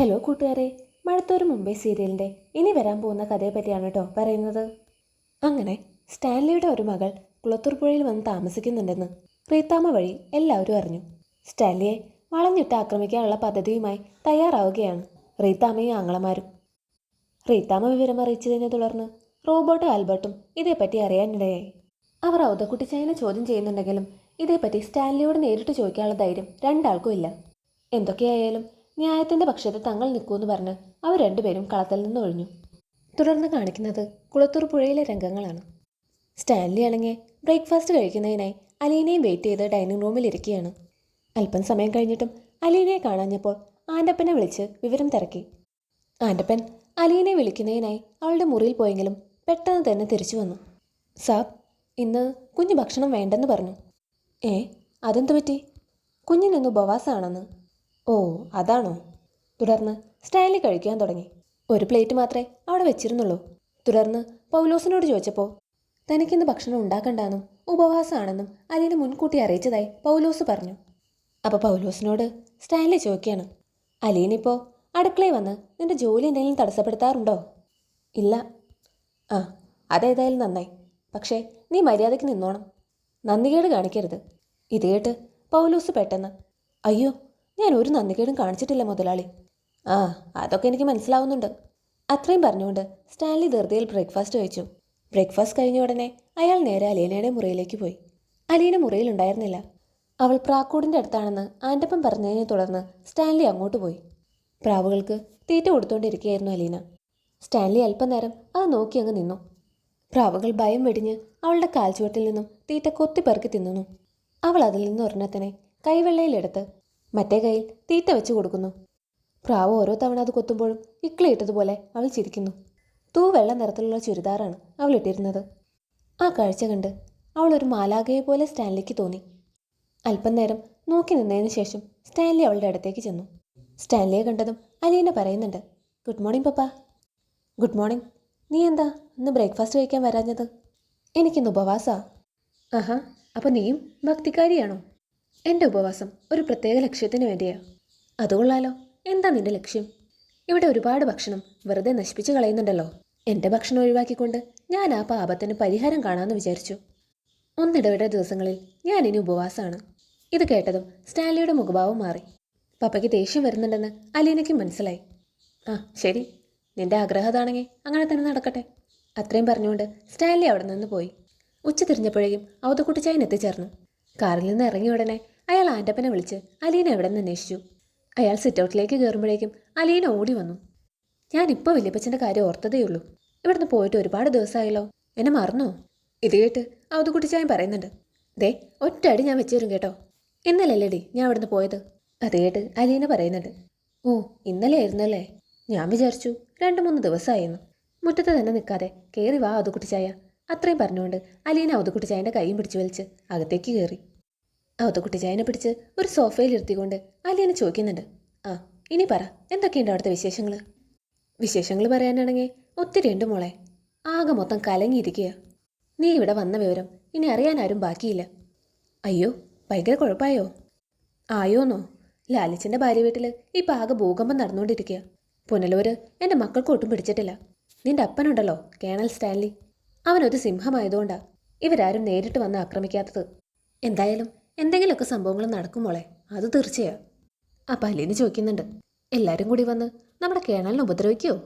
Hello കൂട്ടുകാരെ, മഴത്തോരു മുംബൈ സീരിയലിൻ്റെ ഇനി വരാൻ പോകുന്ന കഥയെ പറ്റിയാണ് കേട്ടോ പറയുന്നത്. അങ്ങനെ സ്റ്റാൻലിയുടെ ഒരു മകൾ കുളത്തൂർ പുഴയിൽ വന്ന് താമസിക്കുന്നുണ്ടെന്ന് റീത്താമ്മ വഴി എല്ലാവരും അറിഞ്ഞു. സ്റ്റാൻലിയെ വളഞ്ഞിട്ട് ആക്രമിക്കാനുള്ള പദ്ധതിയുമായി തയ്യാറാവുകയാണ് റീത്താമ്മയും ആങ്ങളമാരും. റീത്താമ്മ വിവരം അറിയിച്ചതിനെ തുടർന്ന് റോബോട്ടും ആൽബർട്ടും ഇതേപ്പറ്റി അറിയാനിടയായി. അവർ ഔതക്കുട്ടിച്ചായനെ ചോദ്യം ചെയ്യുന്നുണ്ടെങ്കിലും ഇതേപ്പറ്റി സ്റ്റാൻലിയോട് നേരിട്ട് ചോദിക്കാനുള്ള ധൈര്യം രണ്ടാൾക്കും ഇല്ല. എന്തൊക്കെയായാലും ന്യായത്തിൻ്റെ പക്ഷത്ത് തങ്ങൾ നിൽക്കുമെന്ന് പറഞ്ഞ് അവർ രണ്ടുപേരും കളത്തിൽ നിന്ന് ഒഴിഞ്ഞു. തുടർന്ന് കാണിക്കുന്നത് കുളത്തൂർ പുഴയിലെ രംഗങ്ങളാണ്. സ്റ്റാൻലി ആണെങ്കിൽ ബ്രേക്ക്ഫാസ്റ്റ് കഴിക്കുന്നതിനായി അലീനയും വെയിറ്റ് ചെയ്ത് ഡൈനിങ് റൂമിൽ ഇരിക്കുകയാണ്. അല്പം സമയം കഴിഞ്ഞിട്ടും അലീനയെ കാണാഞ്ഞപ്പോൾ ആൻ്റപ്പനെ വിളിച്ച് വിവരം തിരക്കി. ആൻ്റപ്പൻ അലീനയെ വിളിക്കുന്നതിനായി അവളുടെ മുറിയിൽ പോയെങ്കിലും പെട്ടെന്ന് തന്നെ തിരിച്ചു വന്നു. സാബ്, ഇന്ന് കുഞ്ഞ് ഭക്ഷണം വേണ്ടെന്ന് പറഞ്ഞു. അതെന്തു പറ്റി? കുഞ്ഞിനൊന്ന് ഉപവാസമാണെന്ന്. ഓ, അതാണോ? തുടർന്ന് സ്റ്റാൻലി കഴിക്കാൻ തുടങ്ങി. ഒരു പ്ലേറ്റ് മാത്രമേ അവിടെ വെച്ചിരുന്നുള്ളൂ. തുടർന്ന് പൗലോസിനോട് ചോദിച്ചപ്പോൾ തനിക്കിന്ന് ഭക്ഷണം ഉണ്ടാക്കണ്ടെന്നും ഉപവാസമാണെന്നും അലീന മുൻകൂട്ടി അറിയിച്ചതായി പൗലോസ് പറഞ്ഞു. അപ്പോൾ പൗലോസിനോട് സ്റ്റാൻലി ചോദിക്കുകയാണ്, അലീനിപ്പോൾ അടുക്കളയിൽ വന്ന് നിന്റെ ജോലി എന്തെങ്കിലും തടസ്സപ്പെടുത്താറുണ്ടോ? ഇല്ല. ആ, അതേതായാലും നന്നായി. പക്ഷേ നീ മര്യാദയ്ക്ക് നിന്നോണം, നന്ദികേട് കാണിക്കരുത്. ഇത് കേട്ട് പൗലോസ് പെട്ടെന്ന്, അയ്യോ, ഞാൻ ഒരു നന്ദികേടും കാണിച്ചിട്ടില്ല മുതലാളി. ആ, അതൊക്കെ എനിക്ക് മനസ്സിലാവുന്നുണ്ട്. അത്രയും പറഞ്ഞുകൊണ്ട് സ്റ്റാൻലി ധൃതിയിൽ ബ്രേക്ക്ഫാസ്റ്റ് കഴിച്ചു. ബ്രേക്ക്ഫാസ്റ്റ് കഴിഞ്ഞ ഉടനെ അയാൾ നേരെ അലീനയുടെ മുറിയിലേക്ക് പോയി. അലീന മുറിയിലുണ്ടായിരുന്നില്ല. അവൾ പ്രാക്കൂടിൻ്റെ അടുത്താണെന്ന് ആൻ്റപ്പൻ പറഞ്ഞതിനെ തുടർന്ന് സ്റ്റാൻലി അങ്ങോട്ട് പോയി. പ്രാവുകൾക്ക് തീറ്റ കൊടുത്തുകൊണ്ടിരിക്കുകയായിരുന്നു അലീന. സ്റ്റാൻലി അല്പനേരം അത് നോക്കി അങ്ങ് നിന്നു. പ്രാവുകൾ ഭയം വെടിഞ്ഞ് അവളുടെ കാൽച്ചുവട്ടിൽ നിന്നും തീറ്റ കൊത്തിപ്പെറുക്കി തിന്നുന്നു. അവൾ അതിൽ നിന്ന് ഒരെണ്ണത്തിനെ കൈവെള്ളയിലെടുത്ത് മറ്റേ കൈയിൽ തീറ്റ വെച്ച് കൊടുക്കുന്നു. പ്രാവ് ഓരോ തവണ അത് കൊത്തുമ്പോഴും ഇക്കിളിയിട്ടതുപോലെ അവൾ ചിരിക്കുന്നു. വെള്ള നിറത്തിലുള്ള ചുരിദാറാണ് അവൾ ഇട്ടിരുന്നത്. ആ കാഴ്ച കണ്ട് അവൾ ഒരു മാലാഖയെ പോലെ സ്റ്റാൻലിക്ക് തോന്നി. അല്പം നേരം നോക്കി നിന്നതിന് ശേഷം സ്റ്റാൻലി അവളുടെ അടുത്തേക്ക് ചെന്നു. സ്റ്റാൻലിയെ കണ്ടതും അലീന പറയുന്നുണ്ട്, good morning papa. Good morning. നീ എന്താ ഇന്ന് ബ്രേക്ക്ഫാസ്റ്റ് കഴിക്കാൻ വരാഞ്ഞത്? എനിക്കിന്ന് ഉപവാസാ. ആഹാ, അപ്പോൾ നീയും ഭക്തിക്കാരിയാണോ? എൻ്റെ ഉപവാസം ഒരു പ്രത്യേക ലക്ഷ്യത്തിന് വേണ്ടിയാണ്. അതുകൊള്ളാലോ. എന്താ നിന്റെ ലക്ഷ്യം? ഇവിടെ ഒരുപാട് ഭക്ഷണം വെറുതെ നശിപ്പിച്ച് കളയുന്നുണ്ടല്ലോ. എൻ്റെ ഭക്ഷണം ഒഴിവാക്കിക്കൊണ്ട് ഞാൻ ആ പാപത്തിന് പരിഹാരം കാണാമെന്ന് വിചാരിച്ചു. ഒന്നിടവിട ദിവസങ്ങളിൽ ഞാൻ ഇനി ഉപവാസമാണ്. ഇത് കേട്ടതും സ്റ്റാൻലിയുടെ മുഖഭാവം മാറി. പപ്പയ്ക്ക് ദേഷ്യം വരുന്നുണ്ടെന്ന് അലീനയ്ക്കും മനസ്സിലായി. ആ, ശരി, നിന്റെ ആഗ്രഹം അതാണെങ്കിൽ അങ്ങനെ തന്നെ നടക്കട്ടെ. അത്രയും പറഞ്ഞുകൊണ്ട് സ്റ്റാൻലി അവിടെ നിന്ന് പോയി. ഉച്ച തിരിഞ്ഞപ്പോഴേക്കും ഔതക്കുട്ടിച്ചായൻ എത്തിച്ചേർന്നു. കാറിൽ നിന്ന് ഇറങ്ങിയ ഉടനെ അയാൾ ആൻ്റപ്പനെ വിളിച്ച് അലീന എവിടെ നിന്ന് അന്വേഷിച്ചു. അയാൾ സിറ്റൗട്ടിലേക്ക് കയറുമ്പോഴേക്കും അലീന ഓടി വന്നു. ഞാനിപ്പോൾ വല്യപ്പച്ചൻ്റെ കാര്യം ഓർത്തതേയുള്ളൂ. ഇവിടുന്ന് പോയിട്ട് ഒരുപാട് ദിവസമായല്ലോ, എന്നെ മറന്നോ? ഇത് കേട്ട് ഔതുകുട്ടിച്ചായൻ പറയുന്നുണ്ട്, ദേ ഒറ്റ അടി ഞാൻ വെച്ചു തരും കേട്ടോ. ഇന്നലല്ലേടി ഞാൻ ഇവിടുന്ന് പോയത്. അത് കേട്ട് അലീന പറയുന്നുണ്ട്, ഓ ഇന്നലെ ആയിരുന്നല്ലേ, ഞാൻ വിചാരിച്ചു 2-3 ദിവസമായിരുന്നു. മുറ്റത്ത് തന്നെ നിൽക്കാതെ കയറി വാ ഔതുകുട്ടിച്ചായ. അത്രയും പറഞ്ഞുകൊണ്ട് അലീന ഔതുകുട്ടിച്ചായൻ്റെ കൈയും പിടിച്ചു വലിച്ച് അകത്തേക്ക് കയറി. ഔതുകുട്ടിച്ചായനെ പിടിച്ച് ഒരു സോഫയിൽ ഇരുത്തിക്കൊണ്ട് അലീന ചോദിക്കുന്നുണ്ട്, ആ ഇനി പറ, എന്തൊക്കെയുണ്ട് അവിടുത്തെ വിശേഷങ്ങൾ? വിശേഷങ്ങൾ പറയാനാണെങ്കിൽ ഒത്തിരി ഉണ്ട് മോളെ. ആകെ മൊത്തം കലങ്ങിയിരിക്കുക. നീ ഇവിടെ വന്ന വിവരം ഇനി അറിയാനാരും ബാക്കിയില്ല. അയ്യോ, ഭയങ്കര കുഴപ്പമായോ? ആയോന്നോ? ലാലിച്ചൻ്റെ ഭാര്യ വീട്ടിൽ ഇപ്പം ആകെ ഭൂകമ്പം നടന്നുകൊണ്ടിരിക്കുക. പുനലൂര് എൻ്റെ മക്കൾക്ക് ഒട്ടും പിടിച്ചിട്ടില്ല. നിന്റെ അപ്പനുണ്ടല്ലോ കേണൽ സ്റ്റാൻലി, അവനൊരു സിംഹമായതുകൊണ്ടാണ് ഇവരാരും നേരിട്ട് വന്ന് ആക്രമിക്കാത്തത്. എന്തായാലും എന്തെങ്കിലുമൊക്കെ സംഭവങ്ങൾ നടക്കും മോളെ, അത് തീർച്ചയാണ്. അപ്പം അലീന ചോദിക്കുന്നുണ്ട്, എല്ലാവരും കൂടി വന്ന് നമ്മുടെ കേണലിനെ ഉപദ്രവിക്കുമോ?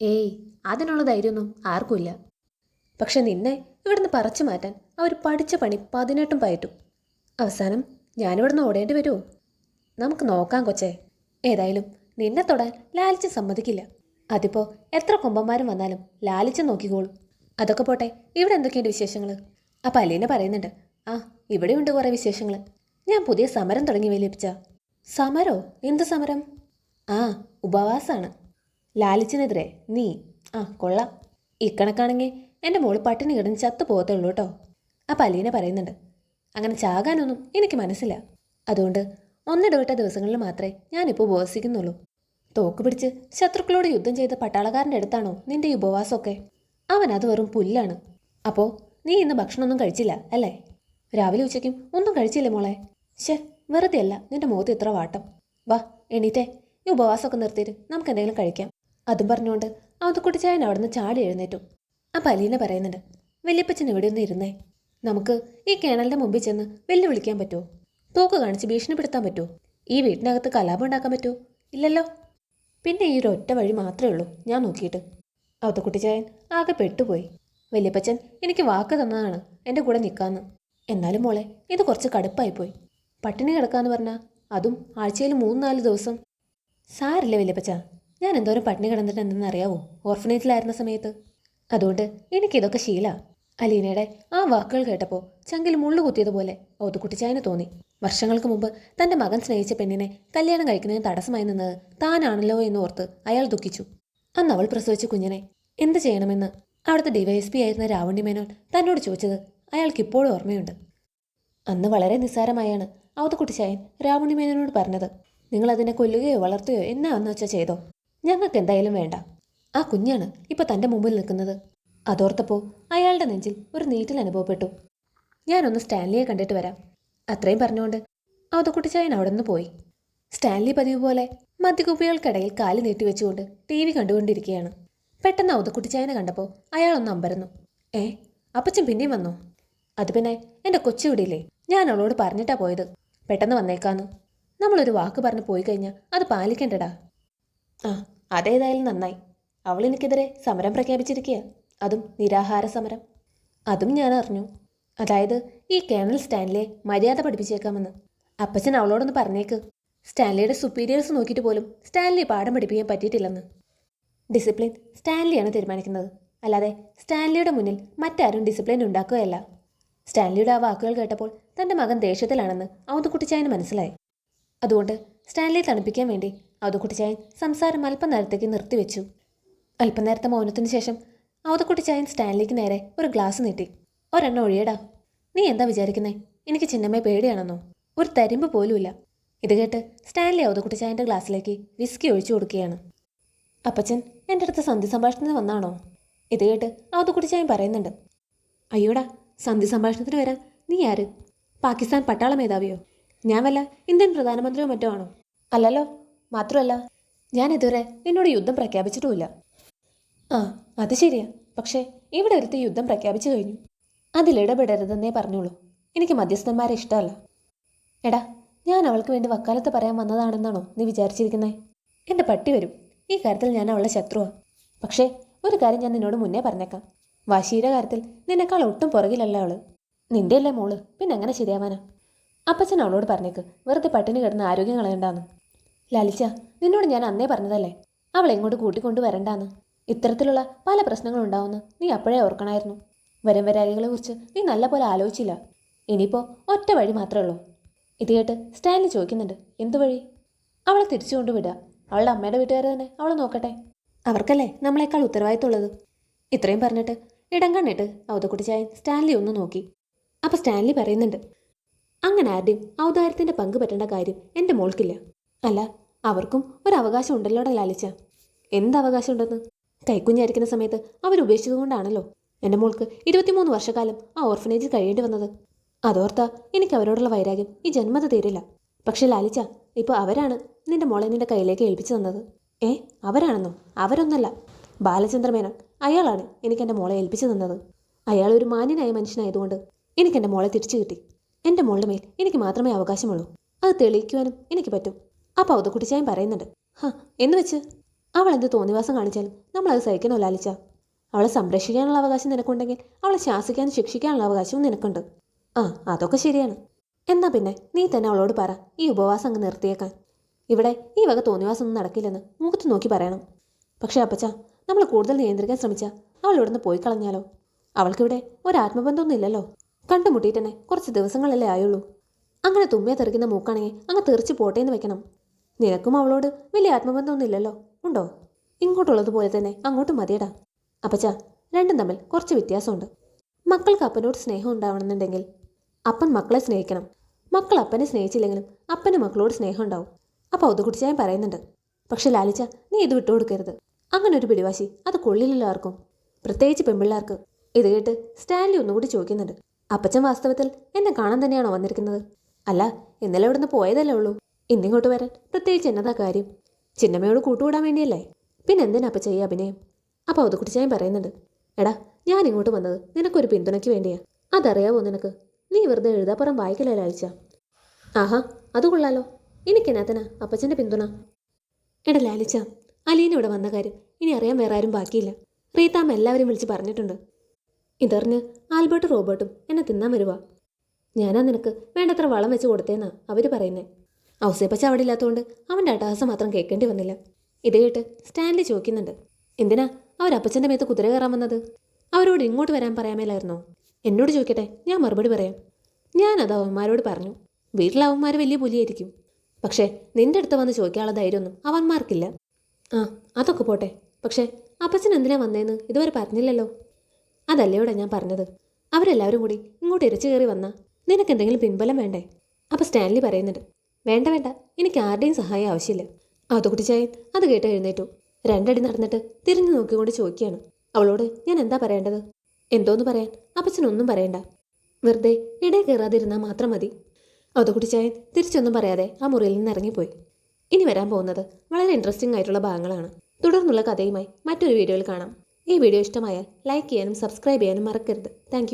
ഏയ്, അതിനുള്ള ധൈര്യമൊന്നും ആർക്കുമില്ല. പക്ഷെ നിന്നെ ഇവിടുന്ന് പറിച്ചു മാറ്റാൻ അവർ പഠിച്ച പണി 18 പയറ്റും. അവസാനം ഞാനിവിടുന്ന് ഓടേണ്ടി വരുമോ? നമുക്ക് നോക്കാം കൊച്ചേ. ഏതായാലും നിന്നെ തൊടാൻ ലാലിച്ച് സമ്മതിക്കില്ല. അതിപ്പോൾ എത്ര കൊമ്പന്മാരും വന്നാലും ലാലിച്ച് നോക്കിക്കോളും. അതൊക്കെ പോട്ടെ, ഇവിടെ എന്തൊക്കെയുണ്ട് വിശേഷങ്ങൾ? അപ്പം അലീന പറയുന്നുണ്ട്, ആ ഇവിടെയുണ്ട് കുറേ വിശേഷങ്ങൾ. ഞാൻ പുതിയ സമരം തുടങ്ങി വലിയപ്പിച്ച. സമരോ? എന്ത് സമരം? ആ, ഉപവാസമാണ്. ലാലിച്ചിനെതിരെ നീ? ആ കൊള്ളാം. ഇക്കണക്കാണെങ്കിൽ എൻ്റെ മോള് പട്ടിണി കിടന്ന് ചത്തു പോകത്തേ ഉള്ളൂ കേട്ടോ. അപ്പം അലീന പറയുന്നുണ്ട്, അങ്ങനെ ചാകാനൊന്നും എനിക്ക് മനസ്സില്ല. അതുകൊണ്ട് ഒന്നിടവിട്ട ദിവസങ്ങളിൽ മാത്രമേ ഞാനിപ്പോൾ ഉപവസിക്കുന്നുള്ളൂ. തോക്ക് പിടിച്ച് ശത്രുക്കളോട് യുദ്ധം ചെയ്ത പട്ടാളക്കാരൻ്റെ അടുത്താണോ നിന്റെ ഈ ഉപവാസമൊക്കെ? അവൻ അത് വെറും പുല്ലാണ്. അപ്പോൾ നീ ഇന്ന് ഭക്ഷണമൊന്നും കഴിച്ചില്ല അല്ലേ? രാവിലെ ഉച്ചയ്ക്കും ഒന്നും കഴിച്ചില്ലേ മോളെ? ശേ, വെറുതെ അല്ല നിന്റെ മുഖത്ത് ഇത്ര വാട്ടം. വാ എണീറ്റേ, ഈ ഉപവാസമൊക്കെ നിർത്തിയിട്ട് നമുക്ക് എന്തെങ്കിലും കഴിക്കാം. അതും പറഞ്ഞുകൊണ്ട് അവതക്കുട്ടിച്ചായൻ അവിടെ നിന്ന് ചാടി എഴുന്നേറ്റു. അപ്പം അലീന പറയുന്നുണ്ട്, വല്യപ്പച്ചൻ ഇവിടെ ഒന്ന് ഇരുന്നേ. നമുക്ക് ഈ കേണലിൻ്റെ മുമ്പിൽ ചെന്ന് വെല്ലുവിളിക്കാൻ പറ്റുമോ? തോക്ക് കാണിച്ച് ഭീഷണിപ്പെടുത്താൻ പറ്റുമോ? ഈ വീട്ടിനകത്ത് കലാപം ഉണ്ടാക്കാൻ പറ്റുമോ? ഇല്ലല്ലോ. പിന്നെ ഈ ഒരു ഒറ്റ വഴി മാത്രമേ ഉള്ളൂ ഞാൻ നോക്കിയിട്ട്. അവതക്കുട്ടിച്ചായൻ ആകെ പെട്ടുപോയി. വല്യപ്പച്ചൻ എനിക്ക് വാക്ക് തന്നതാണ് എൻ്റെ കൂടെ നിൽക്കാമെന്ന്. എന്നാലും മോളെ, ഇത് കുറച്ച് കടുപ്പായിപ്പോയി. പട്ടിണി കിടക്കാന്ന് പറഞ്ഞാൽ അതും ആഴ്ചയിൽ 3-4 ദിവസം. സാരില്ല വല്യപ്പച്ച, ഞാൻ എന്തോരം പട്ടിണി കിടന്നിട്ട് എന്തെന്ന് അറിയാവോ ഓർഫനേജിലായിരുന്ന സമയത്ത്. അതുകൊണ്ട് എനിക്കിതൊക്കെ ശീല. അലീനയുടെ ആ വാക്കുകൾ കേട്ടപ്പോൾ ചങ്കിൽ മുള്ളു കുത്തിയതുപോലെ ഓതുക്കുട്ടിച്ചായന് തോന്നി. വർഷങ്ങൾക്ക് മുമ്പ് തൻ്റെ മകൻ സ്നേഹിച്ച പെണ്ണിനെ കല്യാണം കഴിക്കുന്നതിന് തടസ്സമായി നിന്നത് താനാണല്ലോ എന്ന് ഓർത്ത് അയാൾ ദുഃഖിച്ചു. അന്ന് അവൾ പ്രസവിച്ച കുഞ്ഞിനെ എന്ത് ചെയ്യണമെന്ന് അവിടുത്തെ ഡിവൈഎസ്പി ആയിരുന്ന രാവണി മേനോൻ തന്നോട് ചോദിച്ചത് അയാൾക്കിപ്പോഴും ഓർമ്മയുണ്ട്. അന്ന് വളരെ നിസ്സാരമായാണ് അവതക്കുട്ടിച്ചായൻ രാവണി മേനോനോട് പറഞ്ഞത്, നിങ്ങളതിനെ കൊല്ലുകയോ വളർത്തുകയോ എന്നാന്ന് വെച്ചാൽ ചെയ്തോ, ഞങ്ങൾക്ക് എന്തായാലും വേണ്ട. ആ കുഞ്ഞാണ് ഇപ്പോൾ തൻ്റെ മുമ്പിൽ നിൽക്കുന്നത്. അതോർത്തപ്പോൾ അയാളുടെ നെഞ്ചിൽ ഒരു നീറ്റൽ അനുഭവപ്പെട്ടു. ഞാനൊന്ന് സ്റ്റാൻലിയെ കണ്ടിട്ട് വരാം. അത്രയും പറഞ്ഞുകൊണ്ട് അവതക്കുട്ടിച്ചായൻ അവിടെ നിന്ന് പോയി. സ്റ്റാൻലി പതിവ് പോലെ മദ്യകുപ്പികൾക്കിടയിൽ കാല് നീട്ടിവെച്ചുകൊണ്ട് TV കണ്ടുകൊണ്ടിരിക്കുകയാണ്. പെട്ടെന്ന് അവതക്കുട്ടിച്ചായനെ കണ്ടപ്പോൾ അയാളൊന്ന് അമ്പരന്നു. അപ്പച്ചൻ പിന്നെയും വന്നോ? അത് പിന്നെ എൻ്റെ കൊച്ചുവിടില്ലേ, ഞാൻ അവളോട് പറഞ്ഞിട്ടാ പോയത്, പെട്ടെന്ന് വന്നേക്കാന്ന്. നമ്മളൊരു വാക്ക് പറഞ്ഞ് പോയി കഴിഞ്ഞാൽ അത് പാലിക്കണ്ടടാ. അതേതായാലും നന്നായി. അവൾ എനിക്കെതിരെ സമരം പ്രഖ്യാപിച്ചിരിക്കുക, അതും നിരാഹാര സമരം. അതും ഞാൻ അറിഞ്ഞു. അതായത് ഈ കേണൽ സ്റ്റാൻലിയെ മര്യാദ പഠിപ്പിച്ചേക്കാമെന്ന്. അപ്പച്ചൻ അവളോടൊന്ന് പറഞ്ഞേക്ക്. സ്റ്റാൻലിയുടെ സുപ്പീരിയേഴ്സ് നോക്കിയിട്ട് പോലും സ്റ്റാൻലി പാഠം പഠിപ്പിക്കാൻ പറ്റിയിട്ടില്ലെന്ന്. ഡിസിപ്ലിൻ സ്റ്റാൻലിയാണ് തീരുമാനിക്കുന്നത്, അല്ലാതെ സ്റ്റാൻലിയുടെ മുന്നിൽ മറ്റാരും ഡിസിപ്ലിൻ ഉണ്ടാക്കുകയല്ല. സ്റ്റാൻലിയുടെ ആ വാക്കുകൾ കേട്ടപ്പോൾ തൻ്റെ മകൻ ദേഷ്യത്തിലാണെന്ന് അവതക്കുട്ടിച്ചായന് മനസ്സിലായി. അതുകൊണ്ട് സ്റ്റാൻലിയെ തണുപ്പിക്കാൻ വേണ്ടി അവതക്കുട്ടിച്ചായൻ സംസാരം അല്പനേരത്തേക്ക് നിർത്തിവെച്ചു. അല്പനേരത്തെ മൗനത്തിന് ശേഷം അവതക്കുട്ടിച്ചായൻ സ്റ്റാൻലിക്ക് നേരെ ഒരു ഗ്ലാസ് നീട്ടി. ഒരെണ്ണം ഒഴിയടാ. നീ എന്താ വിചാരിക്കുന്നേ, എനിക്ക് ചിന്നമ്മയെ പേടിയാണെന്നോ? ഒരു തരിമ്പ് പോലുമില്ല. ഇത് കേട്ട് സ്റ്റാൻലി അവതക്കുട്ടിച്ചായൻ്റെ ഗ്ലാസ്സിലേക്ക് വിസ്കി ഒഴിച്ചു കൊടുക്കുകയാണ്. അപ്പച്ചൻ എൻ്റെ അടുത്ത് സന്ധി സംഭാഷണത്തിന് വന്നാണോ? ഇത് കേട്ട് അവതക്കുട്ടിച്ചായൻ പറയുന്നുണ്ട്. അയ്യോടാ, സന്ധി സംഭാഷണത്തിന് വരാൻ നീ ആര്? പാകിസ്ഥാൻ പട്ടാള മേധാവിയോ? ഞാൻ വല്ല ഇന്ത്യൻ പ്രധാനമന്ത്രിയോ മറ്റോ ആണോ? അല്ലല്ലോ. മാത്രമല്ല ഞാൻ ഇതുവരെ നിന്നോട് യുദ്ധം പ്രഖ്യാപിച്ചിട്ടുമില്ല. അത് ശരിയാ. പക്ഷേ ഇവിടെ ഒരുത്തി യുദ്ധം പ്രഖ്യാപിച്ചു കഴിഞ്ഞു. അതിലിടപെടരുതെന്നേ പറഞ്ഞോളൂ. എനിക്ക് മധ്യസ്ഥന്മാരെ ഇഷ്ടമല്ല. എടാ, ഞാൻ അവൾക്ക് വേണ്ടി വക്കാലത്ത് പറയാൻ വന്നതാണെന്നാണോ നീ വിചാരിച്ചിരിക്കുന്നത്? എൻ്റെ പട്ടി വരും. ഈ കാര്യത്തിൽ ഞാൻ അവളുടെ ശത്രുവാണ്. പക്ഷേ ഒരു കാര്യം ഞാൻ നിന്നോട് മുന്നേ പറഞ്ഞേക്കാം. വാശിയുടെ കാര്യത്തിൽ നിന്നെക്കാൾ ഒട്ടും പുറകിലല്ല അവള്. നിന്റെ അല്ലേ മോള്, പിന്നെ എങ്ങനെ ശരിയാവാനാ? അപ്പച്ചൻ അവളോട് പറഞ്ഞേക്ക് വെറുതെ പട്ടിണി കിടന്ന് ആരോഗ്യം കളയണ്ടാന്ന്. ലാലിച്ച, നിന്നോട് ഞാൻ അന്നേ പറഞ്ഞതല്ലേ അവളെ ഇങ്ങോട്ട് കൂട്ടിക്കൊണ്ടു വരണ്ടാന്ന്. ഇത്തരത്തിലുള്ള പല പ്രശ്നങ്ങളുണ്ടാവുമെന്ന് നീ അപ്പോഴേ ഓർക്കണമായിരുന്നു. വരും വരായികളെക്കുറിച്ച് നീ നല്ലപോലെ ആലോചിച്ചില്ല. ഇനിയിപ്പോൾ ഒറ്റ വഴി മാത്രമേ ഉള്ളൂ. ഇത് കേട്ട് സ്റ്റാൻലി ചോദിക്കുന്നുണ്ട്, എന്തു വഴി? അവളെ തിരിച്ചു കൊണ്ടുവിടുക. അവളുടെ അമ്മയുടെ വീട്ടുകാരെ തന്നെ അവളെ നോക്കട്ടെ. അവർക്കല്ലേ നമ്മളെക്കാൾ ഉത്തരവാദിത്തമുള്ളത്. ഇത്രയും പറഞ്ഞിട്ട് ഇടം കണ്ണിട്ട് അവതക്കുട്ടിച്ചായൻ സ്റ്റാൻലി ഒന്ന് നോക്കി. അപ്പോൾ സ്റ്റാൻലി പറയുന്നുണ്ട്, അങ്ങനെ ആരുടെയും ഔദാര്യത്തിൻ്റെ പങ്ക് പറ്റേണ്ട കാര്യം എൻ്റെ മോൾക്കില്ല. അല്ല, അവർക്കും ഒരു അവകാശം ഉണ്ടല്ലോടെ ലാലിച്ച. എന്ത് അവകാശം ഉണ്ടെന്ന്? കൈക്കുഞ്ഞായിരിക്കുന്ന സമയത്ത് അവരുപേക്ഷിച്ചതുകൊണ്ടാണല്ലോ എൻ്റെ മോൾക്ക് 23 വർഷക്കാലം ആ ഓർഫനേജിൽ കഴിയേണ്ടി വന്നത്. അതോർത്താ എനിക്ക് അവരോടുള്ള വൈരാഗ്യം ഈ ജന്മത തീരില്ല. പക്ഷെ ലാലിച്ച, ഇപ്പോൾ അവരാണ് നിന്റെ മോളെ നിന്റെ കയ്യിലേക്ക് ഏൽപ്പിച്ചു തന്നത്. അവരാണെന്നോ? അവരൊന്നല്ല, ബാലചന്ദ്രമേനോൻ. അയാളാണ് എനിക്ക് എൻ്റെ മോളെ ഏൽപ്പിച്ചു തന്നത്. അയാളൊരു മാന്യനായ മനുഷ്യനായതുകൊണ്ട് എനിക്ക് എൻ്റെ മോളെ തിരിച്ചു കിട്ടി. എൻ്റെ മോളുടെ മേൽ എനിക്ക് മാത്രമേ അവകാശമുള്ളൂ. അത് തെളിയിക്കുവാനും എനിക്ക് പറ്റും. അപ്പോൾ അവതക്കുട്ടിച്ചായൻ പറയുന്നുണ്ട്, എന്ന് വെച്ച് അവൾ എന്ത് തോന്നിവാസം കാണിച്ചാലും നമ്മളത് സഹിക്കണോ ലാലിച്ച? അവളെ സംരക്ഷിക്കാനുള്ള അവകാശം നിനക്കുണ്ടെങ്കിൽ അവളെ ശാസിക്കാനും ശിക്ഷിക്കാനുള്ള അവകാശവും നിനക്കുണ്ട്. അതൊക്കെ ശരിയാണ്. എന്നാ പിന്നെ നീ തന്നെ അവളോട് പറ ഈ ഉപവാസം അങ്ങ് നിർത്തിയേക്കാൻ. ഇവിടെ ഈ വക തോന്നിവാസം ഒന്നും നടക്കില്ലെന്ന് മുഖത്ത് നോക്കി പറയണം. പക്ഷേ അപ്പച്ച, നമ്മൾ കൂടുതൽ നിയന്ത്രിക്കാൻ ശ്രമിച്ചാൽ അവൾ ഇവിടുന്ന് പോയി കളഞ്ഞാലോ? അവൾക്കിവിടെ ഒരാത്മബന്ധമൊന്നും ഇല്ലല്ലോ. കണ്ടുമുട്ടിയിട്ട് തന്നെ കുറച്ച് ദിവസങ്ങളല്ലേ ആയുള്ളൂ. അങ്ങനെ തുമ്മിയെ തെറിക്കുന്ന മൂക്കാണെങ്കിൽ അങ്ങ് തെറിച്ച് പോട്ടേന്ന് വെക്കണം. നിനക്കും അവളോട് വലിയ ആത്മബന്ധമൊന്നും ഇല്ലല്ലോ, ഉണ്ടോ? ഇങ്ങോട്ടുള്ളതുപോലെ തന്നെ അങ്ങോട്ടും മതിയടാ. അപ്പച്ച, രണ്ടും തമ്മിൽ കുറച്ച് വ്യത്യാസമുണ്ട്. മക്കൾക്ക് അപ്പനോട് സ്നേഹം ഉണ്ടാവണമെന്നുണ്ടെങ്കിൽ അപ്പൻ മക്കളെ സ്നേഹിക്കണം. മക്കൾ അപ്പനെ സ്നേഹിച്ചില്ലെങ്കിലും അപ്പന് മക്കളോട് സ്നേഹം ഉണ്ടാവും. അപ്പോൾ അവതക്കുട്ടിച്ചായൻ പറയുന്നുണ്ട്, പക്ഷെ ലാലിച്ച, നീ ഇത് വിട്ടുകൊടുക്കരുത്. അങ്ങനെ ഒരു പിടിവാശി അത് കൊള്ളില്ലല്ലോ ആർക്കും, പ്രത്യേകിച്ച് പെൺപിള്ളേർക്ക്. ഇത് കേട്ട് സ്റ്റാൻലി ഒന്നുകൂടി ചോദിക്കുന്നുണ്ട്, അപ്പച്ചൻ വാസ്തവത്തിൽ എന്നെ കാണാൻ തന്നെയാണോ വന്നിരിക്കുന്നത്? അല്ല, ഇന്നലെ ഇവിടുന്ന് പോയതല്ലേ ഉള്ളൂ. ഇന്നിങ്ങോട്ട് വരാൻ പ്രത്യേകിച്ച് എന്നതാ കാര്യം? ചിന്നമ്മയോട് കൂട്ടുകൂടാൻ വേണ്ടിയല്ലേ? പിന്നെ എന്തിനാ അപ്പം ചെയ്യുക അഭിനയം? അപ്പോൾ അവതക്കുട്ടിച്ചായൻ പറയുന്നുണ്ട്, എടാ ഞാൻ ഇങ്ങോട്ട് വന്നത് നിനക്കൊരു പിന്തുണയ്ക്ക് വേണ്ടിയാ. അതറിയാവോ നിനക്ക്? നീ വെറുതെ എഴുതാപ്പുറം വായിക്കലേ ലാളിച്ച. ആഹാ, അത് കൊള്ളാലോ. എനിക്കെന്നാത്തനാ അപ്പച്ചൻ്റെ പിന്തുണ? എടാ ലാലിച്ച, അലീന ഇവിടെ വന്ന കാര്യം ഇനി അറിയാൻ വേറെ ആരും ബാക്കിയില്ല. റീത്താമ്മ എല്ലാവരും വിളിച്ച് പറഞ്ഞിട്ടുണ്ട്. ഇതറിഞ്ഞ് ആൽബർട്ടും റോബർട്ടും എന്നെ തിന്നാൻ വരുവാ. ഞാനാ നിനക്ക് വേണ്ടത്ര വളം വെച്ച് കൊടുത്തേന്നാ അവർ പറയുന്നേ. ഔസേപ്പച്ച അവിടെ ഇല്ലാത്തതുകൊണ്ട് അവൻ്റെ അട്ടഹാസം മാത്രം കേൾക്കേണ്ടി വന്നില്ല. ഇത് കേട്ട് സ്റ്റാൻലി ചോദിക്കുന്നുണ്ട്, എന്തിനാ അവരപ്പച്ചൻ്റെ മേത്ത് കുതിര കയറാൻ വന്നത്? അവരോട് ഇങ്ങോട്ട് വരാൻ പറയാമേലായിരുന്നോ? എന്നോട് ചോദിക്കട്ടെ, ഞാൻ മറുപടി പറയാം. ഞാനത് അവന്മാരോട് പറഞ്ഞു. വീട്ടിലെ അവന്മാർ വലിയ പുലിയായിരിക്കും, പക്ഷേ നിന്റെ അടുത്ത് വന്ന് ചോദിക്കാനുള്ള ധൈര്യമൊന്നും അവന്മാർക്കില്ല. ആ, അതൊക്കെ പോട്ടെ. പക്ഷേ അപ്പച്ചൻ എന്തിനാ വന്നേന്ന് ഇതുവരെ പറഞ്ഞില്ലല്ലോ. അതല്ലയോടെ ഞാൻ പറഞ്ഞത്. അവരെല്ലാവരും കൂടി ഇങ്ങോട്ട് ഇരച്ചു കയറി വന്നാ നിനക്ക് എന്തെങ്കിലും പിൻബലം വേണ്ടേ? അപ്പോൾ സ്റ്റാൻലി പറയുന്നുണ്ട്, വേണ്ട വേണ്ട, എനിക്ക് ആരുടെയും സഹായം ആവശ്യമില്ല. അതുകുട്ടിച്ചായൻ അത് കേട്ട് എഴുന്നേറ്റു. രണ്ടടി നടന്നിട്ട് തിരിഞ്ഞു നോക്കിക്കൊണ്ട് ചോദിക്കുകയാണ്, അവളോട് ഞാൻ എന്താ പറയേണ്ടത്? എന്തോന്ന് പറയാൻ? അപ്പച്ചനൊന്നും പറയണ്ട. വെറുതെ ഇടയിൽ കയറാതിരുന്നാൽ മാത്രം മതി. അതുകുട്ടിച്ചായൻ തിരിച്ചൊന്നും പറയാതെ ആ മുറിയിൽ നിന്ന് ഇറങ്ങിപ്പോയി. ഇനി വരാൻ പോകുന്നത് വളരെ ഇൻട്രസ്റ്റിംഗ് ആയിട്ടുള്ള ഭാഗങ്ങളാണ്. തുടർന്നുള്ള കഥയുമായി മറ്റൊരു വീഡിയോയിൽ കാണാം. ഈ വീഡിയോ ഇഷ്ടമായാൽ ലൈക്ക് ചെയ്യാനും സബ്സ്ക്രൈബ് ചെയ്യാനും മറക്കരുത്. താങ്ക്